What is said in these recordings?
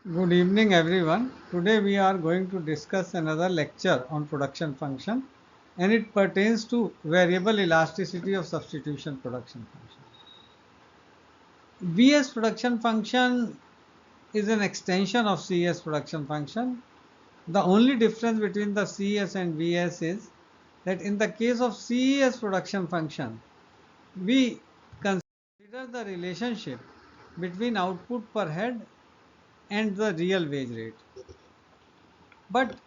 Good evening everyone. Today we are going to discuss another lecture on production function and it pertains to variable elasticity of substitution production function. Vs production function is an extension of Cs production function. The only difference between the Cs and Vs is that in the case of Ces production function, we consider the relationship between output per head and the real wage rate. But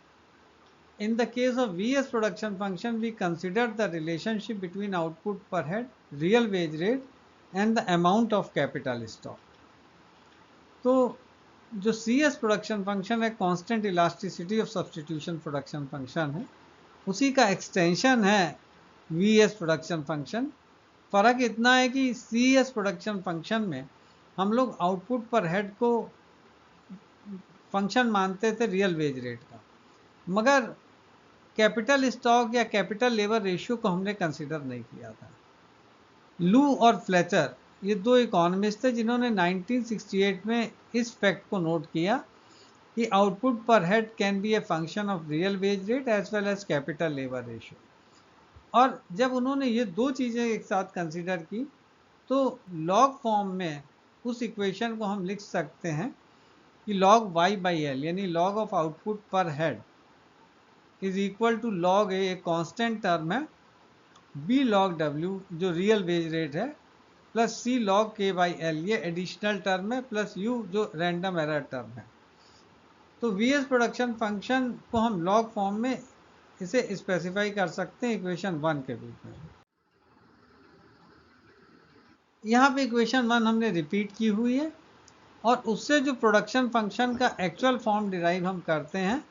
in the case of Vs production function, we consider the relationship between output per head, real wage rate and the amount of capital stock. तो जो Cs production function है constant elasticity of substitution production function है, उसी का extension है Vs production function. फर्क इतना है कि Cs प्रोडक्शन फंक्शन में हम लोग आउटपुट पर हेड को फंक्शन मानते थे रियल वेज रेट का, मगर कैपिटल स्टॉक या कैपिटल लेबर रेशियो को हमने कंसिडर नहीं किया था। लू और फ्लेचर ये दो इकोनॉमिस्ट थे जिन्होंने 1968 में इस फैक्ट को नोट किया कि आउटपुट पर head can be a function of real wage rate as well as capital labour ratio. और जब उन्होंने ये दो चीज़ें एक साथ कंसिडर की तो लॉग फॉर्म में उस इक्वेशन को हम लिख सकते हैं कि लॉग वाई बाई एल यानी लॉग ऑफ आउटपुट पर head is equal to log A constant term है, बी लॉग डब्ल्यू जो रियल वेज रेट है, plus C log K by L ये एडिशनल टर्म है, प्लस यू जो random error term है। तो वीएस प्रोडक्शन फंक्शन को हम लॉग फॉर्म में इसे स्पेसिफाई कर सकते हैं इक्वेशन 1 के रूप में। यहाँ पे इक्वेशन 1 हमने रिपीट की हुई है और उससे जो प्रोडक्शन फंक्शन का एक्चुअल फॉर्म डिराइव हम करते हैं,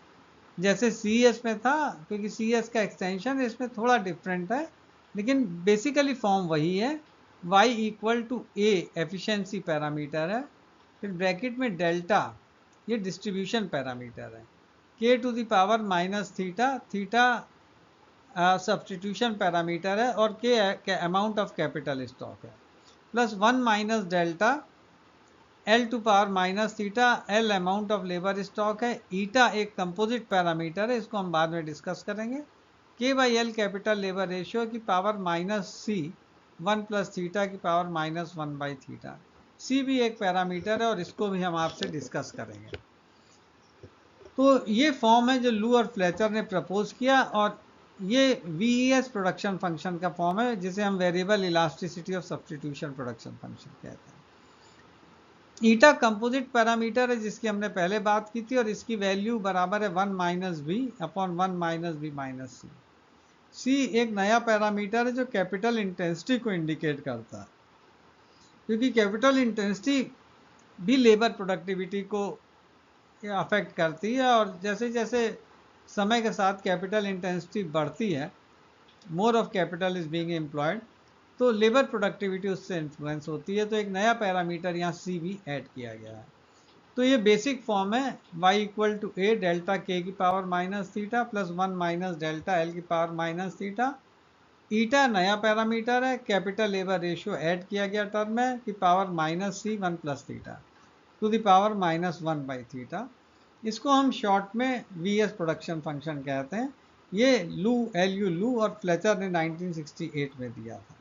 जैसे सी एस में था, क्योंकि सी एस का एक्सटेंशन इसमें थोड़ा डिफरेंट है लेकिन बेसिकली फॉर्म वही है। y equal to a efficiency parameter है, फिर ब्रैकेट में डेल्टा ये डिस्ट्रीब्यूशन पैरामीटर है, k to the power minus theta, theta substitution parameter है और k amount of capital stock है, plus 1 minus delta L to power minus theta, L amount of labour stock है, eta एक composite parameter है, इसको हम बाद में डिस्कस करेंगे, K by L capital labour ratio की power minus C 1 plus theta की पावर माइनस 1 बाई थीटा। सी भी एक पैरामीटर है और इसको भी हम आपसे डिस्कस करेंगे। तो ये फॉर्म है जो लू और फ्लेचर ने प्रपोज किया और ये वीईएस प्रोडक्शन फंक्शन का फॉर्म है जिसे हम variable elasticity of substitution production function कहते हैं। ईटा कंपोजिट पैरामीटर है जिसकी हमने पहले बात की थी और इसकी वैल्यू बराबर है 1 minus B upon 1 minus B minus C. C एक नया पैरामीटर है जो कैपिटल इंटेंसिटी को इंडिकेट करता है, क्योंकि कैपिटल इंटेंसिटी भी लेबर प्रोडक्टिविटी को अफेक्ट करती है और जैसे जैसे समय के साथ कैपिटल इंटेंसिटी बढ़ती है, more of capital is being employed, तो लेबर प्रोडक्टिविटी उससे इन्फ्लुएंस होती है। तो एक नया पैरामीटर यहाँ सी भी ऐड किया गया है। तो ये बेसिक फॉर्म है y equal to A delta k की power minus theta plus 1 minus delta l की पावर माइनस थीटा। ईटा नया पैरामीटर है, कैपिटल लेबर रेशियो ऐड किया गया टर्म है की power minus C 1 plus theta to the power minus 1 by theta. इसको हम शॉर्ट में वीएस प्रोडक्शन फंक्शन कहते हैं। ये एल यू लू और फ्लेचर ने 1968 में दिया था।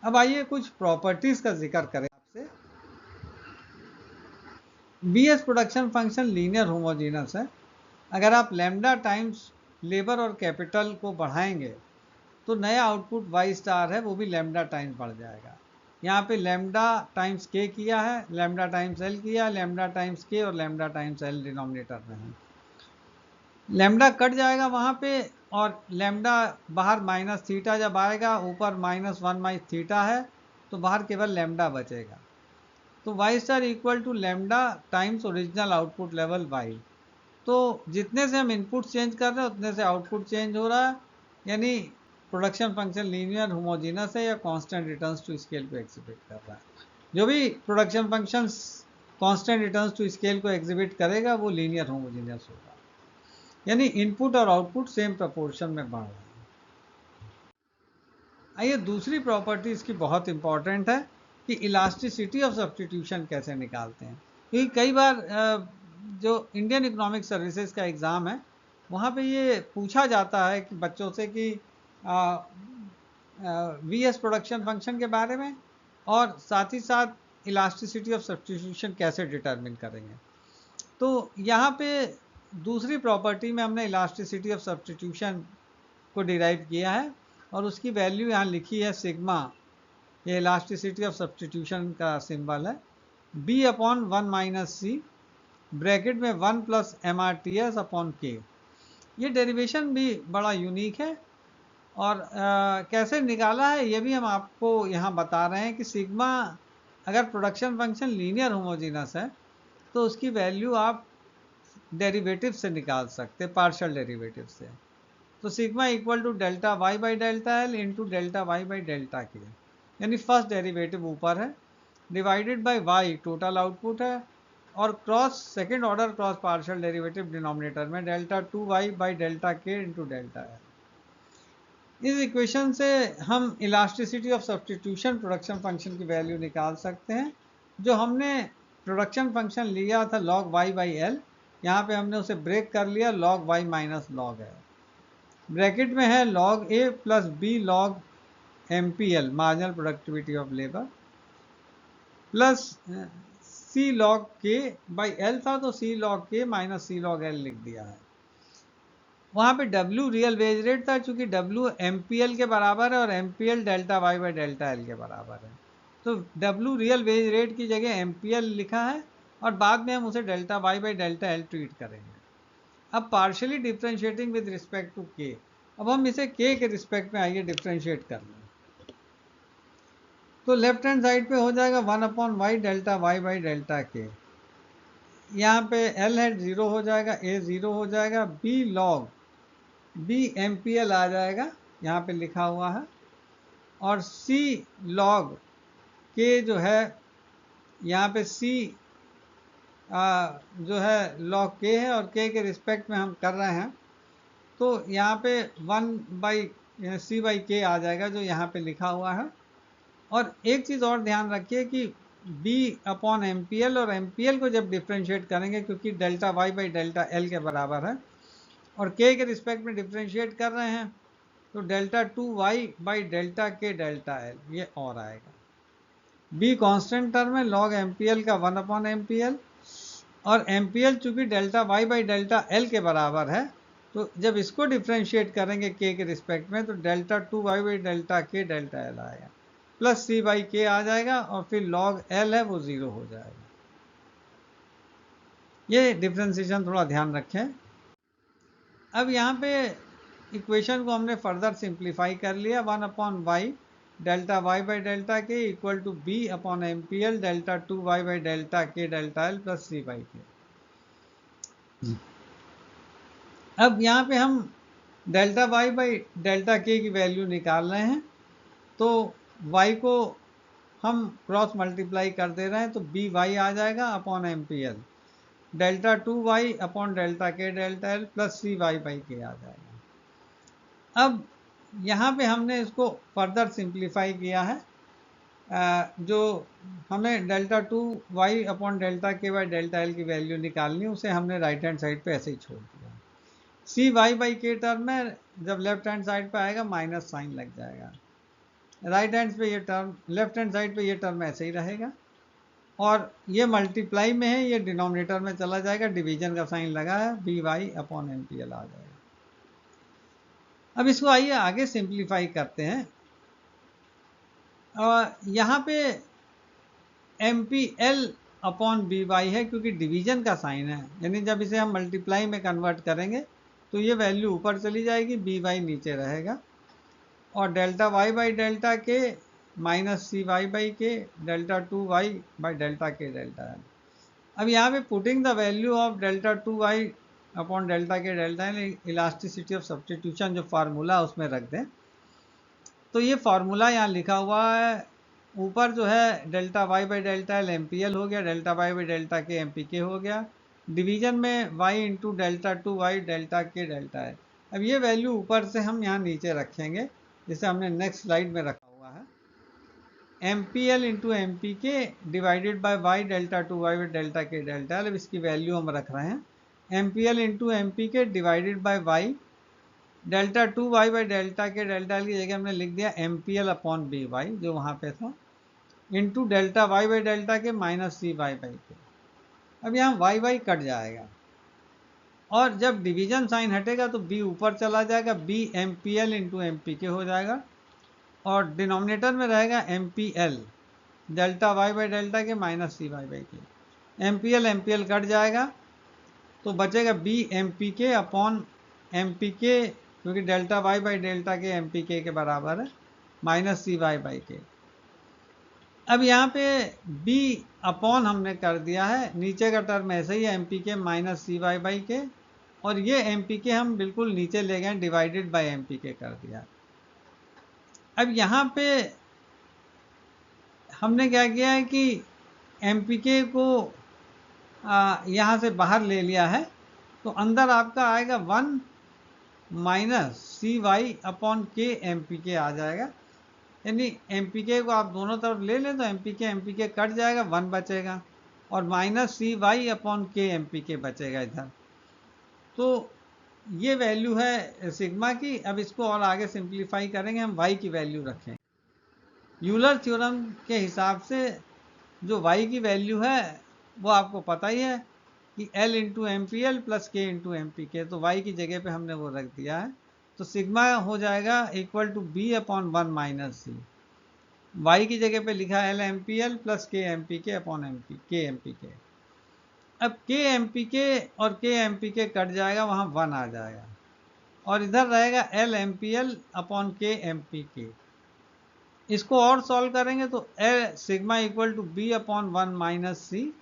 अब आइए कुछ प्रॉपर्टीज का जिक्र करें आपसे। VES production function linear homogeneous है। अगर आप लैम्डा टाइम्स लेबर और कैपिटल को बढ़ाएंगे तो नया आउटपुट वाई स्टार है वो भी लैम्डा टाइम्स बढ़ जाएगा। यहाँ पे लैम्डा टाइम्स के किया है, लैम्डा टाइम्स एल किया, लैम्डा टाइम्स के और लैम्डा टाइम्स एल डिनोमिनेटर में है। लैम्डा कट जाएगा वहाँ पे और लैम्डा बाहर माइनस थीटा जब आएगा, ऊपर माइनस 1 बाई थीटा है तो बाहर केवल लैम्डा बचेगा। तो Y star equal to lambda times original output level Y. तो जितने से हम इनपुट चेंज कर रहे हैं उतने से आउटपुट चेंज हो रहा है, यानी प्रोडक्शन फंक्शन लीनियर होमोजीनस है या कांस्टेंट रिटर्न्स टू स्केल को एग्जिबिट कर रहा है। जो भी production function constant returns to scale को एग्जिबिट करेगा वो लीनियर होमोजीनस होगा, यानी इनपुट और आउटपुट सेम प्रपोर्शन में बढ़ रहा है। आइए दूसरी प्रॉपर्टी इसकी बहुत इंपॉर्टेंट है कि इलास्टिसिटी ऑफ सब्स्टिट्यूशन कैसे निकालते हैं, क्योंकि कई बार जो इंडियन इकोनॉमिक सर्विसेज का एग्ज़ाम है वहाँ पे ये पूछा जाता है कि बच्चों से कि वीएस प्रोडक्शन फंक्शन के बारे में और साथ ही साथ इलास्टिसिटी ऑफ सब्स्टिट्यूशन कैसे डिटरमिन करेंगे। तो यहाँ पे दूसरी प्रॉपर्टी में हमने इलास्टिसिटी ऑफ सब्स्टिट्यूशन को डिराइव किया है और उसकी वैल्यू यहाँ लिखी है सिग्मा। ये इलास्टिसिटी ऑफ सब्स्टिट्यूशन का सिंबल है b upon 1 minus C bracket में 1 plus M R T S upon K. ये डेरिवेशन भी बड़ा यूनिक है और कैसे निकाला है ये भी हम आपको यहाँ बता रहे हैं कि सिग्मा अगर प्रोडक्शन फंक्शन लीनियर होमोजीनस है तो उसकी वैल्यू आप डेरिवेटिव से निकाल सकते हैं, पार्शियल डेरिवेटिव से। तो sigma equal to delta Y by delta L into delta Y by delta K, यानी फर्स्ट डेरिवेटिव ऊपर है divided by Y total output है और cross second order cross partial derivative denominator में delta 2y by delta K into delta L. इस equation से हम elasticity of substitution production function की वैल्यू निकाल सकते हैं। जो हमने प्रोडक्शन फंक्शन लिया था log y बाई एल, यहाँ पे हमने उसे ब्रेक कर लिया log y माइनस log है। ब्रैकेट में है log a plus B log MPL marginal productivity of labour plus C log k by L था तो C log k minus C log L लिख दिया है। वहाँ पे W रियल वेज रेट था, चूंकि W MPL के बराबर है और MPL delta Y by delta L के बराबर है, तो W रियल वेज रेट की जगह MPL लिखा है और बाद में हम उसे delta Y by delta L treat करेंगे। अब partially differentiating with respect to K, अब हम इसे K के रिस्पेक्ट में आइए डिफ्रेंशिएट कर लें। तो लेफ्ट हैंड साइड पे हो जाएगा 1 upon Y delta Y by delta K, यहाँ पे L है 0 हो जाएगा, A 0 हो जाएगा, B log B MPL आ जाएगा यहाँ पे लिखा हुआ है और C log K जो है यहाँ पे C जो है log K है और K के रिस्पेक्ट में हम कर रहे हैं तो यहाँ पे 1 बाई C बाई K आ जाएगा जो यहाँ पे लिखा हुआ है। और एक चीज़ और ध्यान रखिए कि B अपॉन MPL और MPL को जब डिफ्रेंशिएट करेंगे क्योंकि delta Y by delta L के बराबर है और K के रिस्पेक्ट में डिफ्रेंशिएट कर रहे हैं तो delta 2y by delta K delta L ये और आएगा। B कांस्टेंट टर्म है log MPL का 1 अपॉन MPL और MPL चूंकि delta y by delta L के बराबर है तो जब इसको डिफ्रेंशिएट करेंगे K के रिस्पेक्ट में तो delta 2y by delta K delta L आएगा प्लस C बाई के आ जाएगा और फिर log L है वो 0 हो जाएगा। ये डिफ्रेंशिएशन थोड़ा ध्यान रखें। अब यहाँ पे इक्वेशन को हमने फर्दर सिंप्लीफाई कर लिया 1 upon Y delta Y by delta K equal to B upon MPL delta 2y by delta K delta L plus C by K. अब यहाँ पे हम डेल्टा वाई बाई डेल्टा के की वैल्यू निकाल रहे हैं तो y को हम क्रॉस मल्टीप्लाई कर दे रहे हैं तो BY आ जाएगा upon MPL delta 2y upon delta K delta L plus CY by K आ जाएगा। अब यहाँ पे हमने इसको फर्दर सिंप्लीफाई किया है, जो हमें डेल्टा 2y अपॉन डेल्टा के बाई डेल्टा एल की वैल्यू निकालनी उसे हमने राइट हैंड साइड पे ऐसे ही छोड़ दिया। CY बाई के टर्म में जब लेफ्ट हैंड साइड पे आएगा माइनस साइन लग जाएगा, राइट हैंड पे ये टर्म लेफ्ट हैंड साइड पे ये टर्म ऐसे ही रहेगा और ये मल्टीप्लाई में है ये डिनोमिनेटर में चला जाएगा, डिवीजन का साइन लगा है BY अपॉन MPL आ जाएगा। अब इसको आइए आगे सिंप्लीफाई करते हैं। यहाँ पे MPL अपॉन BY है क्योंकि डिवीजन का साइन है, यानी जब इसे हम मल्टीप्लाई में कन्वर्ट करेंगे तो ये वैल्यू ऊपर चली जाएगी, BY नीचे रहेगा और delta Y by delta K minus CY by K delta 2y by delta K delta L. अब यहाँ पे putting the value of delta 2y upon delta K delta L elasticity of substitution जो formula उसमें रख दें तो ये formula यहाँ लिखा हुआ है। ऊपर जो है delta Y by delta L MPL हो गया, delta Y by delta K MPK हो गया, डिवीजन में y into delta 2y delta K delta L. अब ये वैल्यू ऊपर से हम यहाँ नीचे रखेंगे जिसे हमने नेक्स्ट स्लाइड में रखा हुआ है। M P L into M P K divided by Y delta two Y by delta K delta L. अब इसकी वैल्यू हम रख रहे हैं, M P L into M P K divided by Y delta two Y by delta K delta L की जगह हमने लिख दिया M P L upon B Y जो वहाँ पे था, into delta Y by delta K minus C Y by K. अब यहाँ वाई वाई कट जाएगा और जब डिवीजन साइन हटेगा तो बी ऊपर चला जाएगा, B M P L into M P K हो जाएगा और डिनोमिनेटर में रहेगा M P L delta Y by delta K minus C Y by K. M P L cut जाएगा तो बचेगा B M P K upon M P K, क्योंकि delta Y by delta K M P K बराबर है minus C Y by K. अब यहाँ पे b upon हमने कर दिया है, नीचे का टर्म ऐसे ही है एम पी के माइनस सी वाई बाई के, और ये एम पी के हम बिल्कुल नीचे ले गए डिवाइडेड बाई एम पी के कर दिया। अब यहाँ पे हमने क्या किया है कि एम पी के को यहाँ से बाहर ले लिया है, तो अंदर आपका आएगा 1 minus C Y upon K M P के आ जाएगा, यानी एम पी के को आप दोनों तरफ ले लें तो एम पी के कट जाएगा, 1 बचेगा और minus C Y upon K M P के बचेगा इधर। तो ये वैल्यू है सिग्मा की। अब इसको और आगे सिंप्लीफाई करेंगे, हम वाई की वैल्यू रखें। यूलर थ्योरम के हिसाब से जो वाई की वैल्यू है वो आपको पता ही है कि L into M P L plus K into M P K, तो वाई की जगह पे हमने वो रख दिया है। तो सिग्मा हो जाएगा equal to B upon 1 minus C, Y की जगह पे लिखा L M P L plus K M P K upon K M P K. अब के एम पी के और के एम पी के कट जाएगा, वहाँ 1 आ जाएगा और इधर रहेगा L M P L upon K M P K. इसको और सॉल्व करेंगे तो L sigma equal to B upon 1 minus C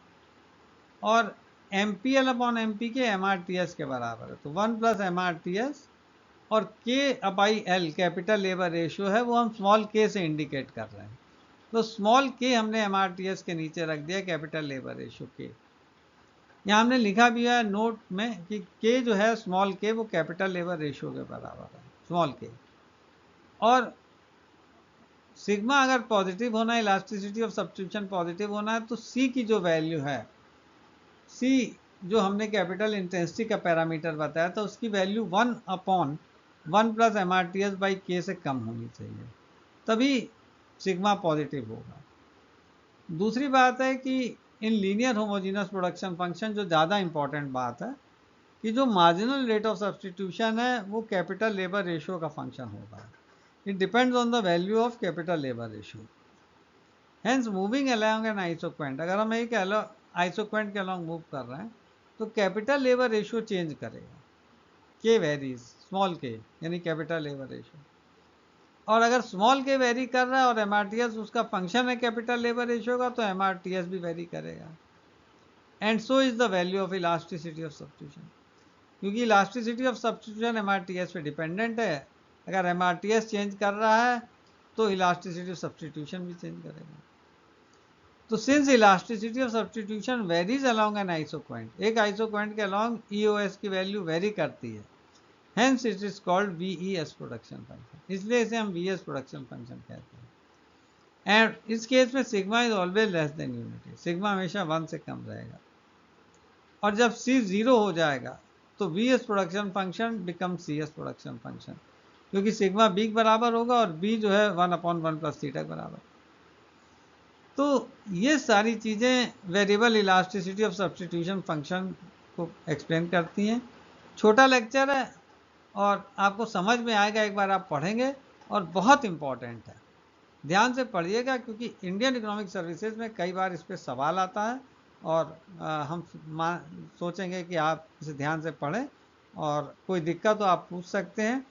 और M P L upon M P K M R T S के बराबर है, तो 1 plus M R T S और K upon L capital labour ratio है वो हम स्मॉल के से इंडिकेट कर रहे हैं, तो स्मॉल के हमने एम आर टी एस के नीचे रख दिया कैपिटल लेबर रेशियो के। यहाँ हमने लिखा भी है नोट में कि के जो है स्मॉल के वो कैपिटल लेबर रेशियो के बराबर है स्मॉल के। और सिग्मा अगर पॉजिटिव होना है, इलास्टिसिटी ऑफ सब्स्टिट्यूशन पॉजिटिव होना है, तो सी की जो वैल्यू है, सी जो हमने कैपिटल इंटेंसिटी का पैरामीटर बताया था, उसकी value 1 upon 1 plus M R T S by K से कम होनी चाहिए, तभी सिग्मा पॉजिटिव होगा। दूसरी बात है कि in linear homogeneous production function जो ज़्यादा इंपॉर्टेंट बात है कि जो मार्जिनल रेट ऑफ सब्स्टिट्यूशन है वो कैपिटल लेबर रेशियो का फंक्शन होगा। It depends on the value of capital labour ratio. Hence moving along an isoquant, अगर हम एक आइसोक्वेंट के अलोंग मूव कर रहे हैं तो कैपिटल लेबर रेशियो चेंज करेगा, के वेरीज स्मॉल के यानी कैपिटल लेबर रेशियो। और अगर स्मॉल के वेरी कर रहा है और एम आर टी एस उसका फंक्शन है कैपिटल लेबर रेशियो का, तो एम आर टी एस भी वेरी करेगा। And so is the value of elasticity of substitution, क्योंकि elasticity of substitution M R T S पे डिपेंडेंट है। अगर M R T S change कर रहा है तो इलास्टिसिटी ऑफ सब्स्टिट्यूशन भी चेंज करेगा। तो since elasticity of substitution varies along an isoquant, एक आइसोक्वेंट के अलोंग ई ओ एस की वैल्यू वेरी करती है, hence it is called V E S production function, इसलिए इसे हम वी एस प्रोडक्शन फंक्शन कहते हैं। एंड इस केस में sigma is always less than unity, sigma हमेशा 1 से कम रहेगा। और जब सी 0 हो जाएगा तो V S production function become C S production function, क्योंकि सिग्मा बी के बराबर होगा और बी जो है 1 अपॉन 1 प्लस थीटा के बराबर। तो ये सारी चीज़ें variable elasticity of substitution function को एक्सप्लेन करती हैं। छोटा लेक्चर है और आपको समझ में आएगा, एक बार आप पढ़ेंगे, और बहुत इम्पॉर्टेंट है, ध्यान से पढ़िएगा, क्योंकि इंडियन इकोनॉमिक सर्विसेज में कई बार इस पर सवाल आता है और हम सोचेंगे कि आप इसे ध्यान से पढ़ें और कोई दिक्कत तो आप पूछ सकते हैं।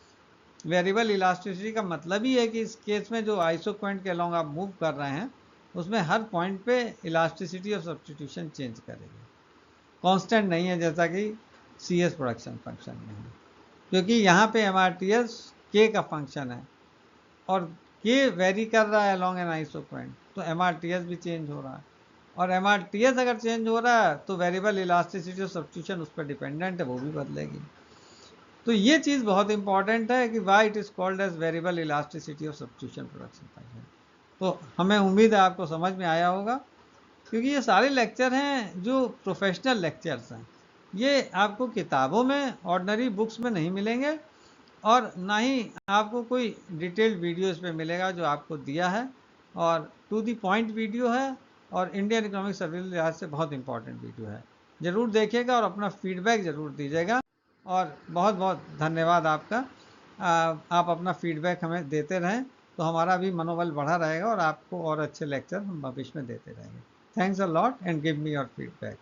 वेरिएबल इलास्टिसिटी का मतलब ही है कि इस केस में जो आइसोक्वेंट के अलोंग आप मूव कर रहे हैं उसमें हर पॉइंट पे इलास्टिसिटी ऑफ सब्स्टिट्यूशन चेंज करेगी, कांस्टेंट नहीं है जैसा कि सी एस प्रोडक्शन फंक्शन में है, क्योंकि यहाँ पे एम आर टी एस के का फंक्शन है और के वेरी कर रहा है अलोंग एन आइसोक्वेंट, तो एम आर टी एस भी चेंज हो रहा है, और एम आर टी एस अगर चेंज हो रहा है तो वेरिएबल इलास्टिसिटी ऑफ सब्स्टिट्यूशन उस पर डिपेंडेंट है, वो भी बदलेगी। तो ये चीज़ बहुत इंपॉर्टेंट है कि why it is called as variable elasticity of substitution production function. तो हमें उम्मीद है आपको समझ में आया होगा, क्योंकि ये सारे लेक्चर हैं जो प्रोफेशनल लेक्चर्स हैं। ये आपको किताबों में, ऑर्डनरी बुक्स में नहीं मिलेंगे, और ना ही आपको कोई डिटेल्ड वीडियो इस पे मिलेगा जो आपको दिया है, और टू दी पॉइंट वीडियो है, और इंडियन इकोनॉमिक सर्वे के लिहाज से बहुत इंपॉर्टेंट वीडियो है। ज़रूर देखिएगा और अपना फीडबैक ज़रूर दीजिएगा, और बहुत बहुत धन्यवाद आपका। आप अपना फीडबैक हमें देते रहें, तो हमारा भी मनोबल बढ़ा रहेगा और आपको और अच्छे लेक्चर हम भविष्य में देते रहेंगे। Thanks a lot and give me your feedback.